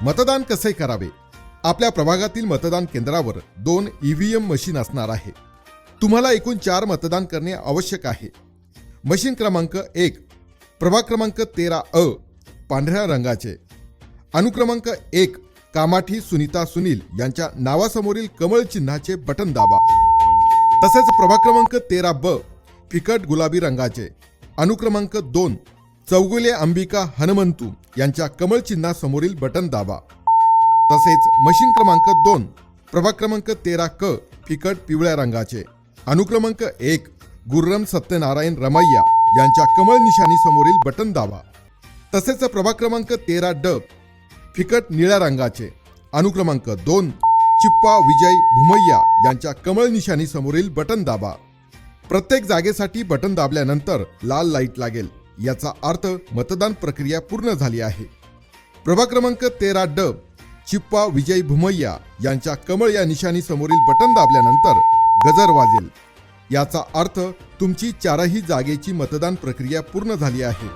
मतदान कसे करावे? आपल्या प्रभागातील मतदान केंद्रावर 2 EVM मशीन असणार आहे. तुम्हाला एकूण 4 मतदान करणे आवश्यक आहे. मशीन क्रमांक 1 प्रभाग क्रमांक 13 पांढऱ्या रंगाचे. अनुक्रमांक 1 कामाठी सुनीता सुनील यांच्या नावासमोरील कमळ चिन्हाचे बटन दाबा. तसेच प्रभाग क्रमांक 13 फिकट गुलाबी रंगाचे. अनुक्रमांक 2 चौगुले अंबिका हनुमंतू यांच्या कमळ चिन्हासमोरील बटन दाबा. तसेच मशीन क्रमांक 2 प्रभाग क्रमांक 13 फिकट पिवळ्या रंगाचे. अनुक्रमांक 1 गुर्रम सत्यनारायण रमैया यांच्या कमळ निशाणी समोरील बटन दाबा. तसेच प्रभाग क्रमांक 13 फिकट निळ्या रंगाचे. अनुक्रमांक 2 चिप्पा विजय भुमैया यांच्या कमळ निशाणी समोरील बटन दाबा. प्रत्येक जागेसाठी बटन दाबल्यानंतर लाल लाईट लागेल. याचा अर्थ मतदान प्रक्रिया पूर्ण झाली आहे. प्रभाग क्रमांक 13 चिप्पा विजय भुमैया यांच्या कमळ या निशाणी समोरील बटन दाबल्यानंतर गजर वाजेल. याचा अर्थ तुमची 4ही जागेची मतदान प्रक्रिया पूर्ण झाली आहे.